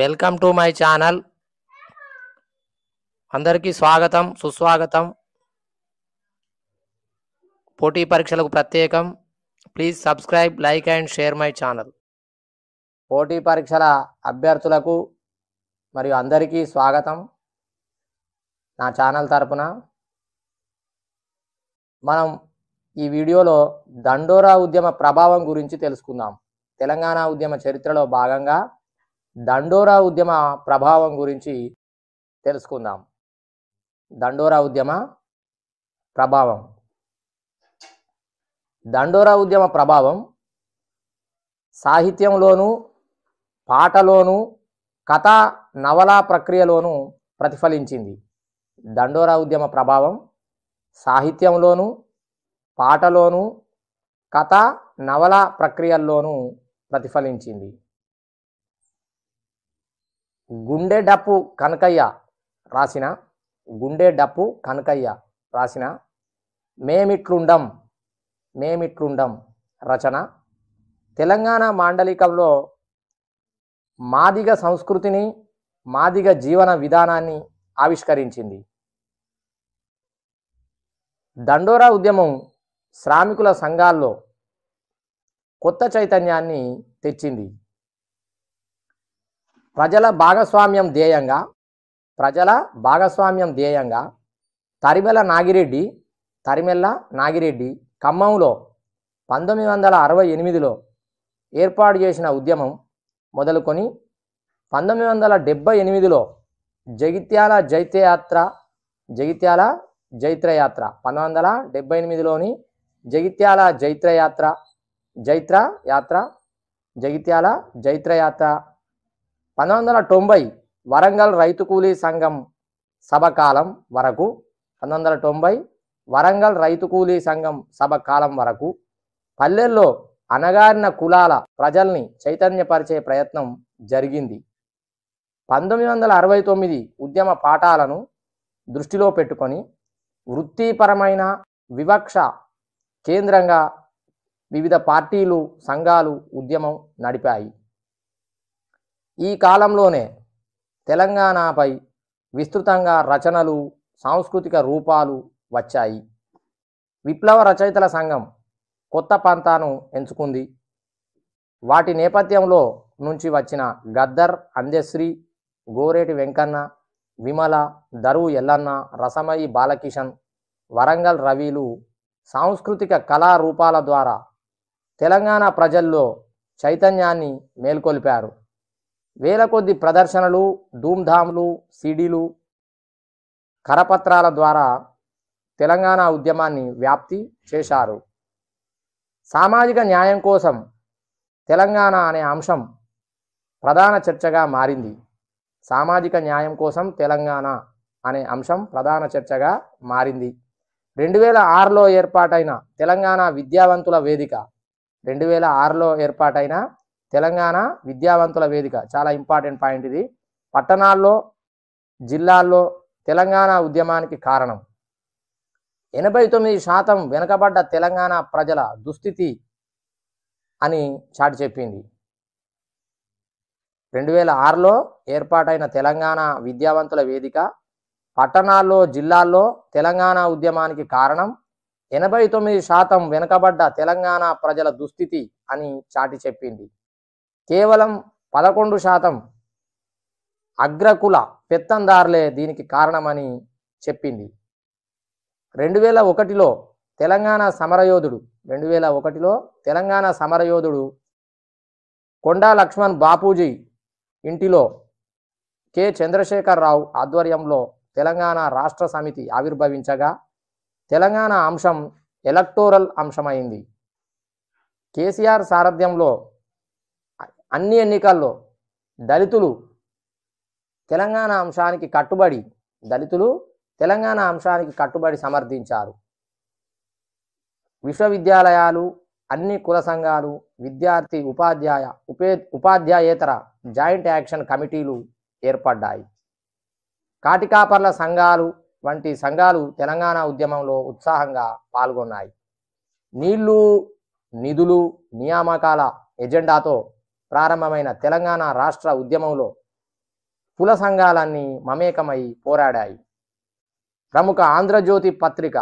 Welcome to my channel. అందరికీ స్వాగతం సుస్వాగతం. పోటీ పరీక్షలకు ప్రత్యేకం. Please subscribe, like and share my channel. పోటీ పరీక్షల అభ్యర్థులకు మరియు అందరికీ స్వాగతం. నా ఛానల్ తరపున మనం ఈ వీడియోలో దండోరా ఉద్యమ ప్రభావం గురించి తెలుసుకుందాం. తెలంగాణ ఉద్యమ చరిత్రలో భాగంగా దండోరా ఉద్యమ ప్రభావం గురించి తెలుసుకుందాం. దండోరా ఉద్యమ ప్రభావం. దండోరా ఉద్యమ ప్రభావం సాహిత్యంలోను, పాటలోను, కథా నవలా ప్రక్రియలోను ప్రతిఫలించింది. దండోరా ఉద్యమ ప్రభావం సాహిత్యంలోను, పాటలోను, కథా నవలా ప్రక్రియల్లోనూ ప్రతిఫలించింది. గుండె డప్పు కనకయ్య రాసిన మేమిట్లుండం రచన తెలంగాణ మాండలికంలో మాదిగ సంస్కృతిని, మాదిగ జీవన విధానాన్ని ఆవిష్కరించింది. దండోరా ఉద్యమం శ్రామికుల సంఘాల్లో కొత్త చైతన్యాన్ని తెచ్చింది. ప్రజల భాగస్వామ్యం ధ్యేయంగా తరిమెల్ల నాగిరెడ్డి ఖమ్మంలో 1968లో ఏర్పాటు చేసిన ఉద్యమం మొదలుకొని 1978లో జగిత్యాల జైత్రయాత్ర 1978లోని జగిత్యాల జైత్రయాత్ర 1990 వరంగల్ రైతు కూలీ సంఘం సభ కాలం వరకు పల్లెల్లో అణగారిన కులాల ప్రజల్ని చైతన్యపరిచే ప్రయత్నం జరిగింది. 1969 ఉద్యమ పాఠాలను దృష్టిలో పెట్టుకొని వృత్తిపరమైన వివక్ష కేంద్రంగా వివిధ పార్టీలు, సంఘాలు ఉద్యమం నడిపాయి. ఈ కాలంలోనే తెలంగాణపై విస్తృతంగా రచనలు, సాంస్కృతిక రూపాలు వచ్చాయి. విప్లవ రచయితల సంఘం కొత్త పంతాను ఎంచుకుంది. వాటి నేపథ్యంలో నుంచి వచ్చిన గద్దర్, అందెశ్రీ, గోరేటి వెంకన్న, విమల, దరువు ఎల్లన్న, రసమయి బాలకిషన్, వరంగల్ రవిలు సాంస్కృతిక కళారూపాల ద్వారా తెలంగాణ ప్రజల్లో చైతన్యాన్ని మేల్కొల్పారు. వేల కొద్ది ప్రదర్శనలు, ధూమ్ధామ్లు, సీడీలు, కరపత్రాల ద్వారా తెలంగాణ ఉద్యమాన్ని వ్యాప్తి చేశారు. సామాజిక న్యాయం కోసం తెలంగాణ అనే అంశం ప్రధాన చర్చగా మారింది. 2006లో ఏర్పాటైన తెలంగాణ విద్యావంతుల వేదిక చాలా ఇంపార్టెంట్ పాయింట్ ఇది. పట్టణాల్లో, జిల్లాల్లో తెలంగాణ ఉద్యమానికి కారణం 89% వెనుకబడ్డ తెలంగాణ ప్రజల దుస్థితి అని చాటి చెప్పింది. 2006లో ఏర్పాటైన తెలంగాణ విద్యావంతుల వేదిక పట్టణాల్లో, జిల్లాల్లో తెలంగాణ ఉద్యమానికి కారణం 89% వెనుకబడ్డ తెలంగాణ ప్రజల దుస్థితి అని చాటి చెప్పింది. కేవలం 11% అగ్రకుల పెత్తందారులే దీనికి కారణమని చెప్పింది. 2001లో తెలంగాణ సమరయోధుడు కొండా లక్ష్మణ్ బాపూజీ ఇంటిలో కె చంద్రశేఖరరావు ఆధ్వర్యంలో తెలంగాణ రాష్ట్ర సమితి ఆవిర్భవించగా తెలంగాణ అంశం ఎలక్టోరల్ అంశమైంది. కేసీఆర్ సారథ్యంలో అన్ని ఎన్నికల్లో దళితులు తెలంగాణ అంశానికి కట్టుబడి సమర్థించారు. విశ్వవిద్యాలయాలు, అన్ని కుల సంఘాలు, విద్యార్థి ఉపాధ్యాయేతర జాయింట్ యాక్షన్ కమిటీలు ఏర్పడ్డాయి. కాటికాపర్ల సంఘాలు వంటి సంఘాలు తెలంగాణ ఉద్యమంలో ఉత్సాహంగా పాల్గొన్నాయి. నీళ్లు, నిధులు, నియామకాల ఎజెండాతో ప్రారంభమైన తెలంగాణ రాష్ట్ర ఉద్యమంలో కుల సంఘాలన్నీ మమేకమై పోరాడాయి. ప్రముఖ ఆంధ్రజ్యోతి పత్రిక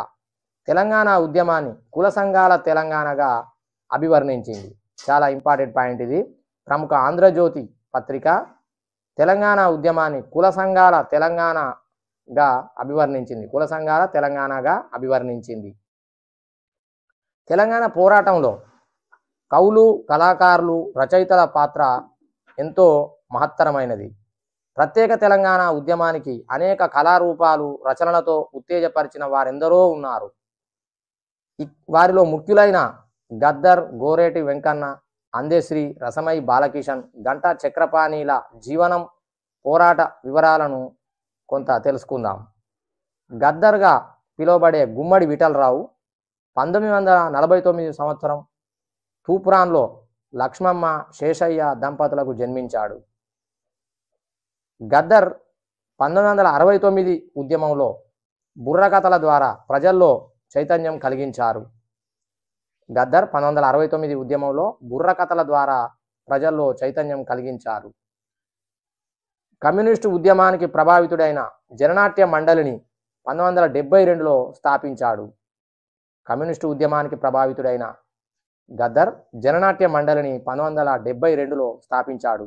తెలంగాణ ఉద్యమాన్ని కుల సంఘాల తెలంగాణగా అభివర్ణించింది. చాలా ఇంపార్టెంట్ పాయింట్ ఇది. ప్రముఖ ఆంధ్రజ్యోతి పత్రిక తెలంగాణ ఉద్యమాన్ని కుల సంఘాల తెలంగాణగా అభివర్ణించింది. కుల సంఘాల తెలంగాణగా అభివర్ణించింది. తెలంగాణ పోరాటంలో కవులు, కళాకారులు, రచయితల పాత్ర ఎంతో మహత్తరమైనది. ప్రత్యేక తెలంగాణ ఉద్యమానికి అనేక కళారూపాలు, రచనలతో ఉత్తేజపరిచిన వారెందరో ఉన్నారు. వారిలో ముఖ్యులైన గద్దర్, గోరేటి వెంకన్న, అందెశ్రీ, రసమయి బాలకిషన్, గంటా చక్రపాణిల జీవనం, పోరాట వివరాలను కొంత తెలుసుకుందాం. గద్దర్గా పిలువబడే గుమ్మడి విఠలరావు 1949 సంవత్సరం తూప్రాన్లో లక్ష్మమ్మ, శేషయ్య దంపతులకు జన్మించాడు. గద్దర్ 1969 ఉద్యమంలో బుర్రకథల ద్వారా ప్రజల్లో చైతన్యం కలిగించారు. గద్దర్ 1969 ఉద్యమంలో బుర్రకథల ద్వారా ప్రజల్లో చైతన్యం కలిగించారు. కమ్యూనిస్టు ఉద్యమానికి ప్రభావితుడైన జననాట్య మండలిని 1972లో స్థాపించాడు. కమ్యూనిస్టు ఉద్యమానికి ప్రభావితుడైన గద్దర్ జననాట్య మండలిని 1972లో స్థాపించాడు.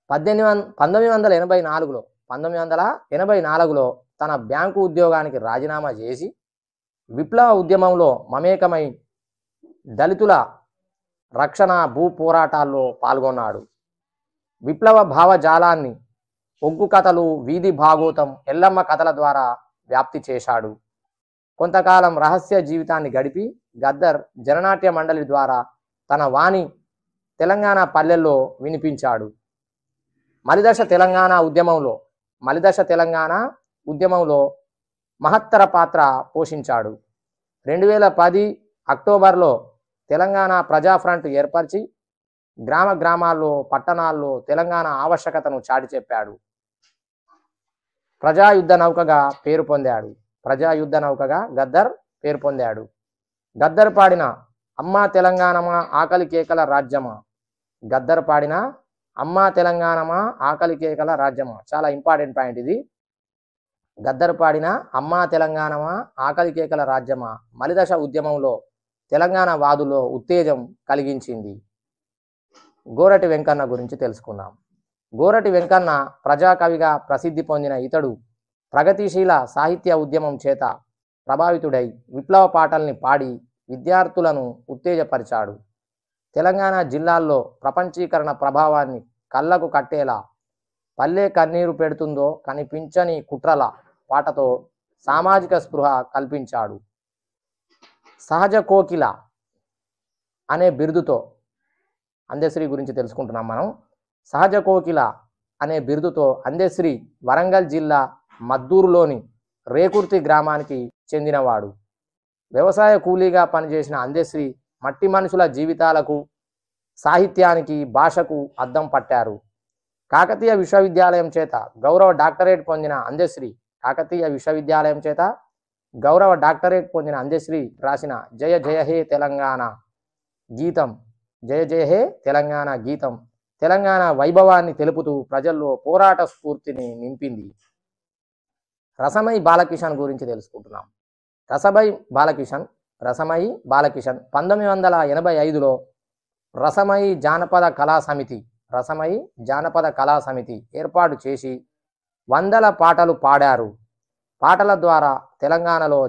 1984లో తన బ్యాంకు ఉద్యోగానికి రాజీనామా చేసి విప్లవ ఉద్యమంలో మమేకమై దళితుల రక్షణ, భూ పోరాటాల్లో పాల్గొన్నాడు. విప్లవ భావజాలాన్ని ఒగ్గు కథలు, వీధి భాగోతం, ఎల్లమ్మ కథల ద్వారా వ్యాప్తి చేశాడు. కొంతకాలం రహస్య జీవితాన్ని గడిపి గద్దర్ జననాట్య మండలి ద్వారా తన వాణి తెలంగాణ పల్లెల్లో వినిపించాడు. మలిదశ తెలంగాణ ఉద్యమంలో మహత్తర పాత్ర పోషించాడు. 2010 అక్టోబర్లో తెలంగాణ ప్రజా ఫ్రంట్ ఏర్పరిచి గ్రామాల్లో, పట్టణాల్లో తెలంగాణ ఆవశ్యకతను చాటి చెప్పాడు. ప్రజాయుద్ధ నౌకగా గద్దర్ పేరు పొందాడు. గద్దర్ పాడిన అమ్మా తెలంగాణమా ఆకలి కేకల రాజ్యమా, గద్దర్ పాడిన అమ్మా తెలంగాణమా ఆకలి కేకల రాజ్యమా, చాలా ఇంపార్టెంట్ పాయింట్ ఇది. గద్దర్ పాడిన అమ్మా తెలంగాణమా ఆకలి కేకల రాజ్యమా మలిదశ ఉద్యమంలో తెలంగాణ వాదుల్లో ఉత్తేజం కలిగించింది. గోరటి వెంకన్న గురించి తెలుసుకుందాం. గోరటి వెంకన్న ప్రజాకవిగా ప్రసిద్ధి పొందిన ఇతడు ప్రగతిశీల సాహిత్య ఉద్యమం చేత ప్రభావితుడై విప్లవ పాటల్ని పాడి విద్యార్థులను ఉత్తేజపరిచాడు. తెలంగాణ జిల్లాల్లో ప్రపంచీకరణ ప్రభావాన్ని కళ్ళకు కట్టేలా పల్లె కన్నీరు పెడుతుందో కనిపించని కుట్రల పాటతో సామాజిక స్పృహ కల్పించాడు. సహజ కోకిల అనే బిరుదుతో అందెశ్రీ గురించి తెలుసుకుంటున్నాం మనం. సహజ కోకిల అనే బిరుదుతో అందెశ్రీ వరంగల్ జిల్లా మద్దూరులోని రేకుర్తి గ్రామానికి చెందినవాడు. వ్యవసాయ కూలీగా పనిచేసిన అందెశ్రీ మట్టి మనుషుల జీవితాలకు, సాహిత్యానికి, భాషకు అద్దం పట్టారు. కాకతీయ విశ్వవిద్యాలయం చేత గౌరవ డాక్టరేట్ పొందిన అందెశ్రీ రాసిన జయ జయ హే తెలంగాణ గీతం తెలంగాణ వైభవాన్ని తెలుపుతూ ప్రజల్లో పోరాట స్ఫూర్తిని నింపింది. రసమయి బాలకిషన్ గురించి తెలుసుకుంటున్నాం. రసమయి బాలకిషన్ 1985లో రసమయి జానపద కళా సమితి ఏర్పాటు చేసి వందల పాటలు పాడారు. పాటల ద్వారా తెలంగాణలో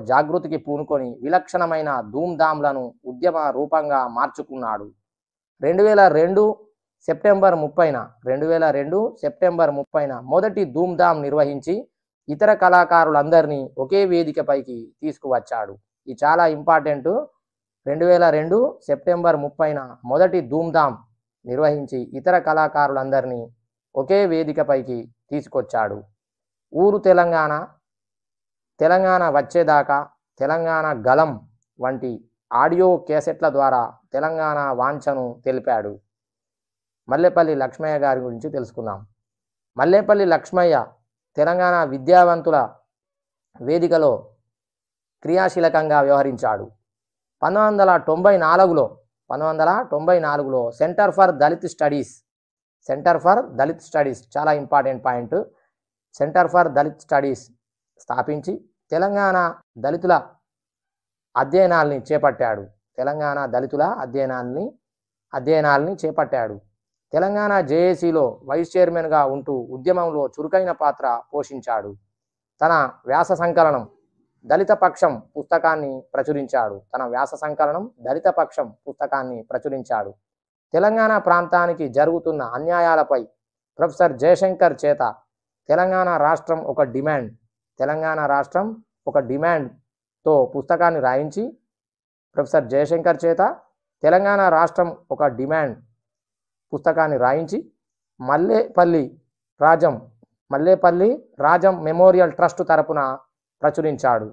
జాగృతికి పూనుకొని విలక్షణమైన ధూమ్ధాంలను ఉద్యమ రూపంగా మార్చుకున్నాడు. 2002 సెప్టెంబర్ 30న మొదటి ధూమ్ధాం నిర్వహించి ఇతర కళాకారులందరినీ ఒకే వేదికపైకి తీసుకువచ్చాడు. ఇది చాలా ఇంపార్టెంట్. 2002 సెప్టెంబర్ 30న మొదటి ధూమ్ధాం నిర్వహించి ఇతర కళాకారులందరినీ ఒకే వేదికపైకి తీసుకొచ్చాడు. ఊరు తెలంగాణ వచ్చేదాకా, తెలంగాణ గలం వంటి ఆడియో కేసెట్ల ద్వారా తెలంగాణ వాంఛను తెలిపాడు. మల్లేపల్లి లక్ష్మయ్య గారి గురించి తెలుసుకుందాం. మల్లేపల్లి లక్ష్మయ్య తెలంగాణ విద్యావంతుల వేదికలో క్రియాశీలకంగా వ్యవహరించాడు. 1994లో 1994లో సెంటర్ ఫర్ దళిత్ స్టడీస్ చాలా important point. Centre for Dalit studies స్థాపించి తెలంగాణ దళితుల అధ్యయనాల్ని చేపట్టాడు. అధ్యయనాల్ని చేపట్టాడు. తెలంగాణ జేఏసీలో వైస్ చైర్మన్గా ఉంటూ ఉద్యమంలో చురుకైన పాత్ర పోషించాడు. తన వ్యాస సంకలనం దళిత పక్షం పుస్తకాన్ని ప్రచురించాడు. తెలంగాణ ప్రాంతానికి జరుగుతున్న అన్యాయాలపై ప్రొఫెసర్ జయశంకర్ చేత తెలంగాణ రాష్ట్రం ఒక డిమాండ్తో పుస్తకాన్ని రాయించి మల్లేపల్లి రాజం మెమోరియల్ ట్రస్ట్ తరపున ప్రచురించాడు.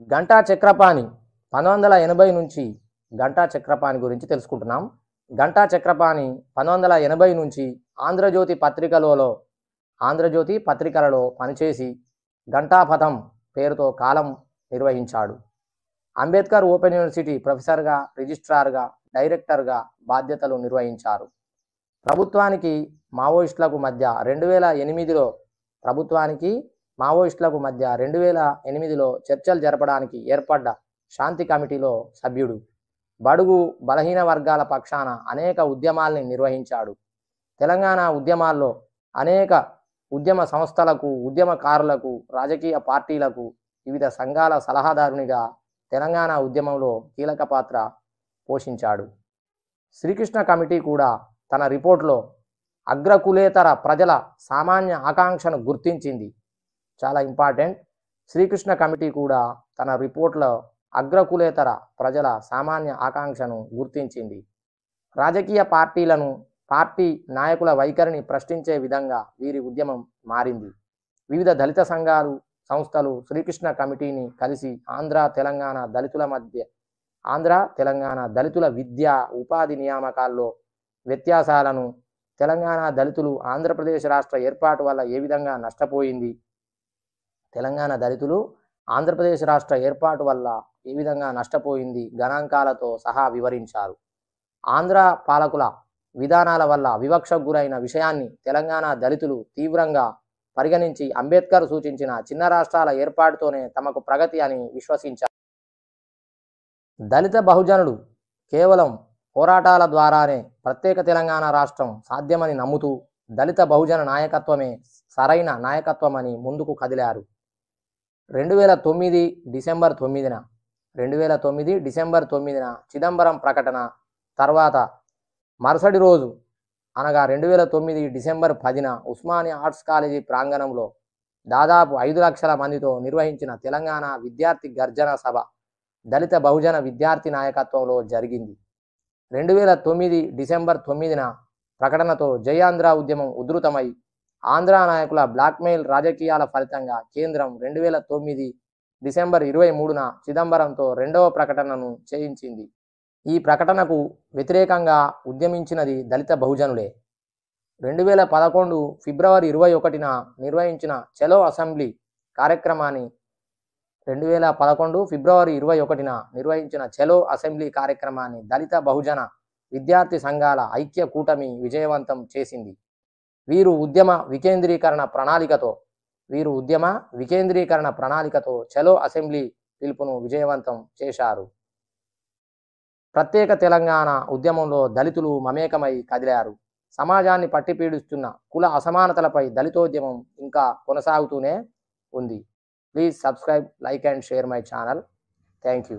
గంటా చక్రపాణి 1980 నుంచి గంటా చక్రపాణి గురించి తెలుసుకుంటున్నాం. గంటా చక్రపాణి 1980 నుంచి ఆంధ్రజ్యోతి పత్రికలలో పనిచేసి ఘంటాపథం పేరుతో కాలం నిర్వహించాడు. అంబేద్కర్ ఓపెన్ యూనివర్సిటీ ప్రొఫెసర్గా, రిజిస్ట్రార్గా, డైరెక్టర్గా బాధ్యతలు నిర్వహించారు. ప్రభుత్వానికి మావోయిస్టులకు మధ్య 2008లో చర్చలు జరపడానికి ఏర్పడ్డ శాంతి కమిటీలో సభ్యుడు. బడుగు బలహీన వర్గాల పక్షాన అనేక ఉద్యమాల్ని నిర్వహించాడు. తెలంగాణ ఉద్యమాల్లో అనేక ఉద్యమ సంస్థలకు, ఉద్యమకారులకు, రాజకీయ పార్టీలకు, వివిధ సంఘాల సలహాదారునిగా తెలంగాణ ఉద్యమంలో కీలక పాత్ర పోషించాడు. శ్రీకృష్ణ కమిటీ కూడా తన రిపోర్ట్లో అగ్రకులేతర ప్రజల సామాన్య ఆకాంక్షను గుర్తించింది. చాలా ఇంపార్టెంట్. శ్రీకృష్ణ కమిటీ కూడా తన రిపోర్ట్లో అగ్రకులేతర ప్రజల సామాన్య ఆకాంక్షను గుర్తించింది. రాజకీయ పార్టీ నాయకుల వైఖరిని ప్రశ్నించే విధంగా వీరి ఉద్యమం మారింది. వివిధ దళిత సంస్థలు శ్రీకృష్ణ కమిటీని కలిసి ఆంధ్ర తెలంగాణ దళితుల విద్యా ఉపాధి నియామకాల్లో వ్యత్యాసాలను, తెలంగాణ దళితులు ఆంధ్రప్రదేశ్ రాష్ట్ర ఏర్పాటు వల్ల ఏ విధంగా నష్టపోయింది, గణాంకాలతో సహా వివరించారు. ఆంధ్ర పాలకుల విధానాల వల్ల వివక్షకు గురైన విషయాన్ని తెలంగాణ దళితులు తీవ్రంగా పరిగణించి అంబేద్కర్ సూచించిన చిన్న రాష్ట్రాల ఏర్పాటుతోనే తమకు ప్రగతి అని విశ్వసించారు. దళిత బహుజనులు కేవలం పోరాటాల ద్వారానే ప్రత్యేక తెలంగాణ రాష్ట్రం సాధ్యమని నమ్ముతూ దళిత బహుజన నాయకత్వమే సరైన నాయకత్వమని ముందుకు కదిలారు. 2009 డిసెంబర్ 9న చిదంబరం ప్రకటన తర్వాత మరుసటి రోజు అనగా 2009 డిసెంబర్ 10న ఉస్మానియా ఆర్ట్స్ కాలేజీ ప్రాంగణంలో దాదాపు 5 లక్షల మందితో నిర్వహించిన తెలంగాణ విద్యార్థి గర్జన సభ దళిత బహుజన విద్యార్థి నాయకత్వంలో జరిగింది. 2009 డిసెంబర్ 9న ప్రకటనతో జయాంధ్ర ఉద్యమం ఉధృతమై ఆంధ్ర నాయకుల బ్లాక్మెయిల్ రాజకీయాల ఫలితంగా కేంద్రం 2009 డిసెంబర్ 23న చిదంబరంతో 2వ ప్రకటనను చేయించింది. ఈ ప్రకటనకు వ్యతిరేకంగా ఉద్యమించినది దళిత బహుజనులే. 2011 ఫిబ్రవరి 21న నిర్వహించిన చలో అసెంబ్లీ కార్యక్రమాన్ని దళిత బహుజన విద్యార్థి సంఘాల ఐక్య కూటమి విజయవంతం చేసింది. వీరు ఉద్యమ వికేంద్రీకరణ ప్రణాళికతో చలో అసెంబ్లీ పిలుపును విజయవంతం చేశారు. ప్రత్యేక తెలంగాణ ఉద్యమంలో దళితులు మమేకమై కదిలారు. సమాజాన్ని పట్టిపీడిస్తున్న కుల అసమానతలపై దళితోద్యమం ఇంకా కొనసాగుతూనే ఉంది. Please subscribe, like and share my channel. Thank you.